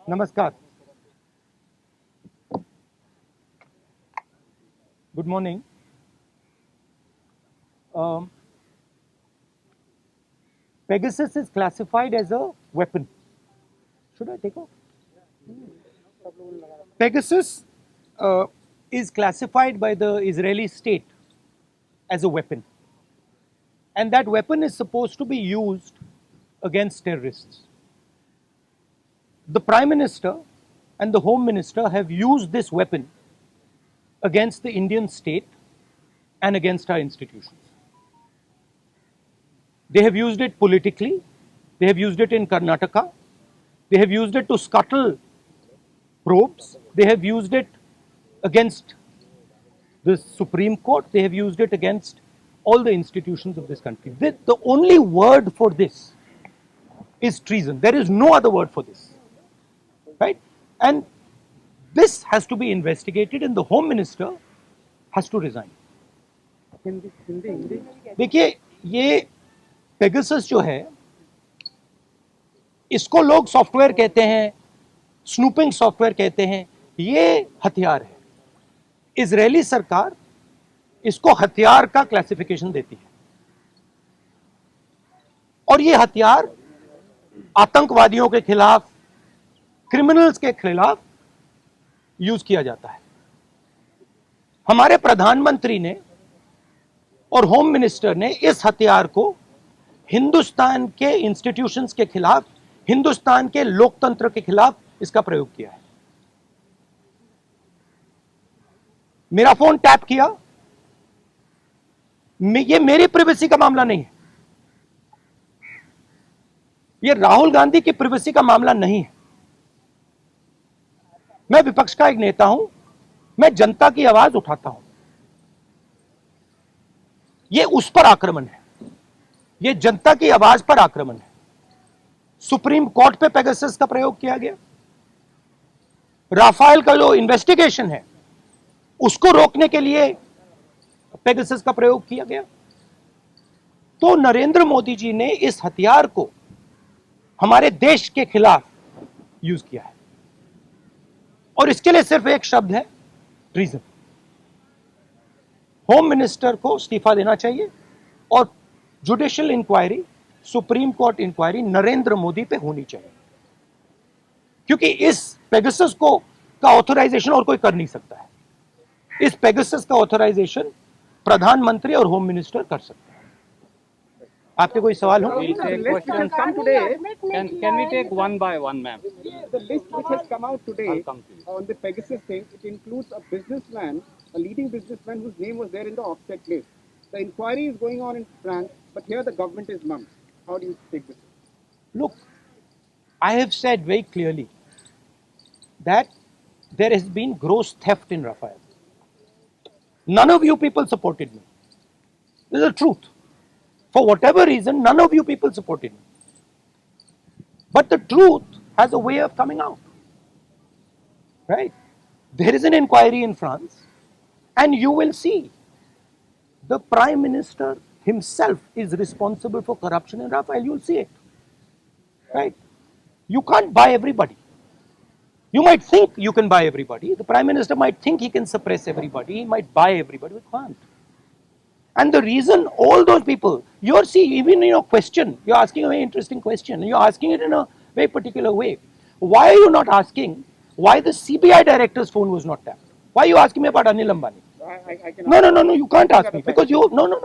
Namaskar. Good morning. Pegasus is classified as a weapon. Should I take off? Pegasus is classified by the Israeli state as a weapon. And that weapon is supposed to be used against terrorists. The Prime Minister and the Home Minister have used this weapon against the Indian state and against our institutions. They have used it politically, they have used it in Karnataka, they have used it to scuttle probes, they have used it against the Supreme Court, they have used it against all the institutions of this country. The only word for this is treason. There is no other word for this. Right? And this has to be investigated and the Home Minister has to resign. देखिए ये Pegasus जो है इसको लोग software कहते हैं, snooping software कहते हैं, ये हथियार है. इजरायली सरकार इसको हथियार का क्लासिफिकेशन देती है और ये हथियार आतंकवादियों के खिलाफ, क्रिमिनल्स के खिलाफ यूज किया जाता है. हमारे प्रधानमंत्री ने और होम मिनिस्टर ने इस हथियार को हिंदुस्तान के इंस्टीट्यूशंस के खिलाफ, हिंदुस्तान के लोकतंत्र के खिलाफ इसका प्रयोग किया है. मेरा फोन टैप किया, ये मेरी प्राइवेसी का मामला नहीं है, ये राहुल गांधी की प्राइवेसी का मामला नहीं है. मैं विपक्ष का एक नेता हूं, मैं जनता की आवाज उठाता हूं. ये उस पर आक्रमण है, ये जनता की आवाज पर आक्रमण है. सुप्रीम कोर्ट पे पेगासस का प्रयोग किया गया. राफेल का जो इन्वेस्टिगेशन है उसको रोकने के लिए पेगासस का प्रयोग किया गया. तो नरेंद्र मोदी जी ने इस हथियार को हमारे देश के खिलाफ यूज किया है और इसके लिए सिर्फ एक शब्द है, ट्रीजन. होम मिनिस्टर को इस्तीफा देना चाहिए और judicial inquiry, supreme court inquiry Narendra Modi पे होनी चाहिए, क्योंकि इस पेगासस को का ऑथराइजेशन और कोई कर नहीं सकता है. इस पेगासस का ऑथराइजेशन प्रधानमंत्री और होम मिनिस्टर कर सकते हैं. आपके कोई सवाल हो? We'll take questions. Come today. Can we take one by one, ma'am? The list which has come out today I'll come to you. on the Pegasus thing, it includes a businessman, a leading businessman whose name was there in the offset list. The inquiry is going on in France, but here the government is mum. How do you take this? Look, I have said very clearly that there has been gross theft in Rafael. None of you people supported me. This is the truth. For whatever reason, none of you people supported me. But the truth has a way of coming out. Right? There is an inquiry in France, and you will see the Prime Minister himself is responsible for corruption in Rafael. You'll see it. Right? You can't buy everybody. You might think you can buy everybody. The Prime Minister might think he can suppress everybody. He might buy everybody. We can't. And the reason all those people, you're seeing, even in your question, you're asking a very interesting question. You're asking it in a very particular way. Why are you not asking why the CBI director's phone was not tapped? Why are you asking me about Anil Ambani? I can No, you can't ask me because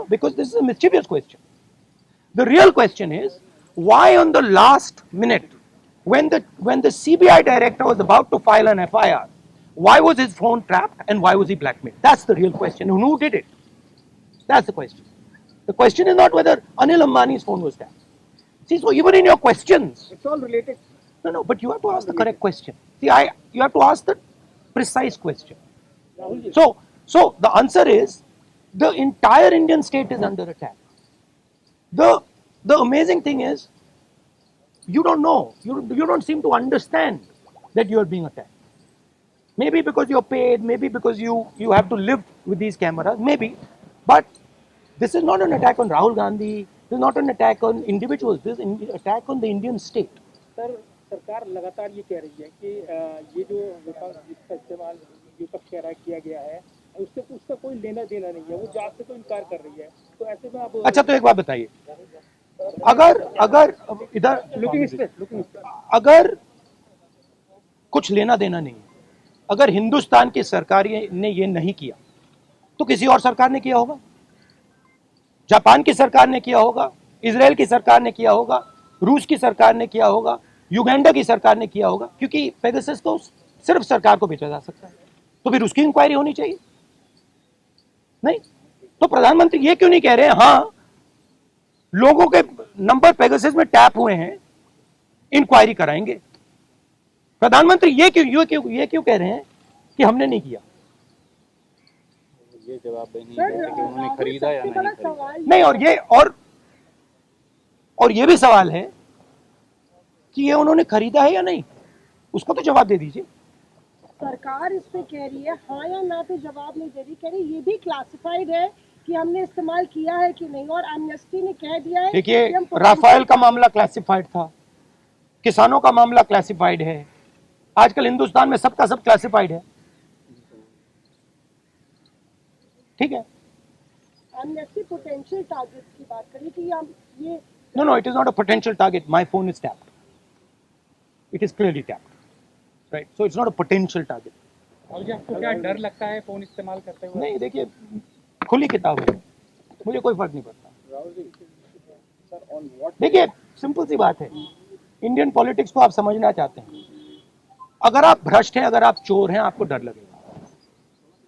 because this is a mischievous question. The real question is, why on the last minute, when the CBI director was about to file an FIR, why was his phone tapped and why was he blackmailed? That's the real question. And who did it? That's the question. The question is not whether Anil Ambani's phone was tapped. See, so even in your questions, It's all related. no, but you have to ask the correct question. See, you have to ask the precise question. So the answer is, the entire Indian state is under attack. The amazing thing is, you don't know, you don't seem to understand that you are being attacked. Maybe because you're paid, maybe because you have to live with these cameras, maybe. But this is not an attack on Rahul Gandhi, this is not an attack on individuals, this is an attack on the Indian state. Sir, सरकार लगातार ये कह रही है कि ये जो विपक्ष जिसका इस्तेमाल विपक्ष कह रहा है किया गया है उससे उसका कोई लेना देना नहीं है, वो जांच से तो इनकार कर रही है। तो ऐसे में आप अच्छा, तो एक बात बताइए, अगर अगर इधर लुकिंग अगर कुछ लेना देना नहीं है, अगर हिंदुस्तान की सरकार ने ये नहीं किया तो किसी और सरकार ने किया होगा, जापान की सरकार ने किया होगा, इजराइल की सरकार ने किया होगा, रूस की सरकार ने किया होगा, युगांडा की सरकार ने किया होगा, क्योंकि पेगासस तो सिर्फ सरकार को बेचा जा सकता है, तो फिर उसकी इंक्वायरी होनी चाहिए। नहीं तो प्रधानमंत्री ये क्यों नहीं कह रहे हैं हाँ लोगों के नंबर पेगासस में टैप हुए हैं, इंक्वायरी कराएंगे। प्रधानमंत्री ये क्यों कह रहे हैं कि हमने नहीं किया? ये जवाब नहीं है कि उन्होंने खरीदा या नहीं खरीदा। नहीं, और ये भी सवाल है कि ये उन्होंने खरीदा है या नहीं, उसको तो जवाब दे दीजिए। सरकार इस पे कह रही है हाँ या ना पे जवाब नहीं दे रही, कह रही ये भी क्लासिफाइड है कि हमने इस्तेमाल किया है कि नहीं, और एमनेस्टी ने कह दिया है। देखिए, राफेल का मामला क्लासिफाइड था, किसानों का मामला क्लासिफाइड है, आजकल हिंदुस्तान में सबका सब क्लासिफाइड है, ठीक है। एमनेस्टी पोटेंशियल टारगेट की बात करी कि हम ये No, it is not a potential target. My phone is tapped. It is clearly tapped, right? So it's not a potential target. मुझे आपको क्या डर लगता है फोन इस्तेमाल करते हुए? नहीं, देखिए, खुली किताब है, मुझे कोई फर्क नहीं पड़ता। देखिए, सिंपल सी बात है, इंडियन पॉलिटिक्स को आप समझना चाहते हैं, अगर आप भ्रष्ट हैं, अगर आप चोर हैं, आपको डर लगेगा।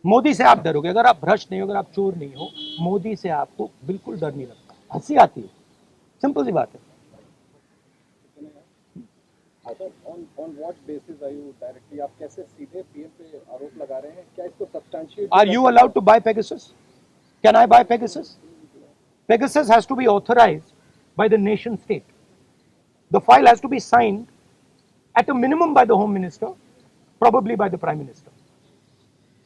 मोदी से आप डरोगे, अगर आप भ्रष्ट नहीं हो, अगर आप चोर नहीं हो, मोदी से आपको बिल्कुल डर नहीं लगता, हंसी आती है, सिंपल सी बात है। On what basis are you directly, आप कैसे सीधे पीएम पे आरोप लगा रहे हैं? क्या इसको substantiate? Are you allowed to buy Pegasus? Can I buy Pegasus? Pegasus has to be authorized by the nation state. The file has to be signed at a minimum by the Home Minister, probably by the Prime Minister.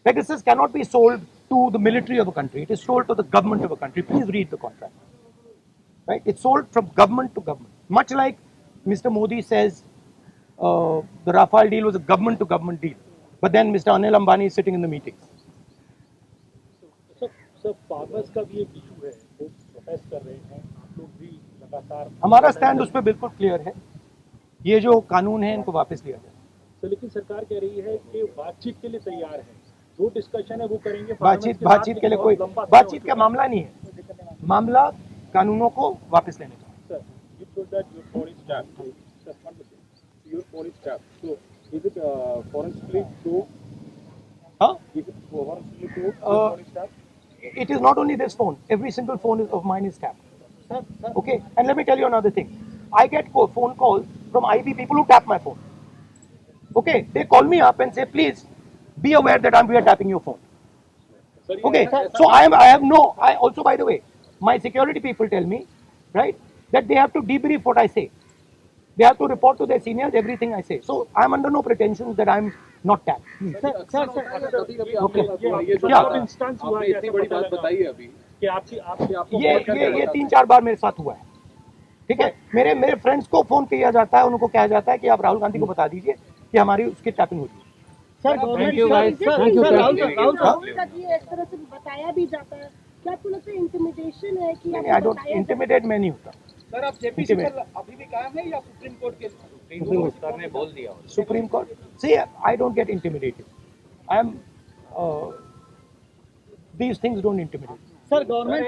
Pegasus cannot be sold to the military of a country. It is sold to the government of a country. Please read the contract. Right? It's sold from government to government. Much like Mr. Modi says the Rafale deal was a government to government deal. But then Mr. Anil Ambani is sitting in the meetings. Sir farmers का भी एक issue है, वो protest कर रहे हैं, आप लोग भी लगातार। हमारा स्टैंड उस पर बिल्कुल क्लियर है, ये जो कानून है इनको वापस लिया जाए। तो लेकिन सरकार कह रही है कि बातचीत के लिए तैयार है, जो डिस्कशन है वो करेंगे। बातचीत के लिए कोई बातचीत का मामला नहीं है, मामला कानूनों को वापस लेने का। Sir, you told that your phone is tapped. Sir, your phone is tapped. So, is it forensically proved? Huh? Is it forensically proved? Your phone is tapped? It is not only this phone. Every single phone of mine is tapped. Sir, Okay, and let me tell you another thing. I get phone calls from IB people who tap my phone. Okay, they call me up and say, please be aware that we are tapping your phone. Okay, so I also, by the way, my security people tell me, right, that they have to debrief what I say. They have to report to their seniors everything I say. So I'm under no pretensions that I'm not tapped. Instance हुआ आपने इतनी बड़ी बात बताई है अभी कि आपकी ये 3-4 बार मेरे साथ हुआ है, ठीक है। मेरे फ्रेंड्स को फोन किया जाता है, उनको कहा जाता है कि आप राहुल गांधी को बता दीजिए कि हमारी उसकी टैपिंग होती है। Sir Thank you, guys. Thank you, Rahul का ये इस तरह से बताया भी जाता है, क्या आपको लगता है इंटिमिडेशन है कि आई डोंट इंटिमिडेट, मैं नहीं होता। सर, आप जेपीसी पर अभी भी कायम है या सुप्रीम कोर्ट के? सर ने बोल दिया। Supreme court, see, I don't get intimidated. I am these things don't intimidate. Sir government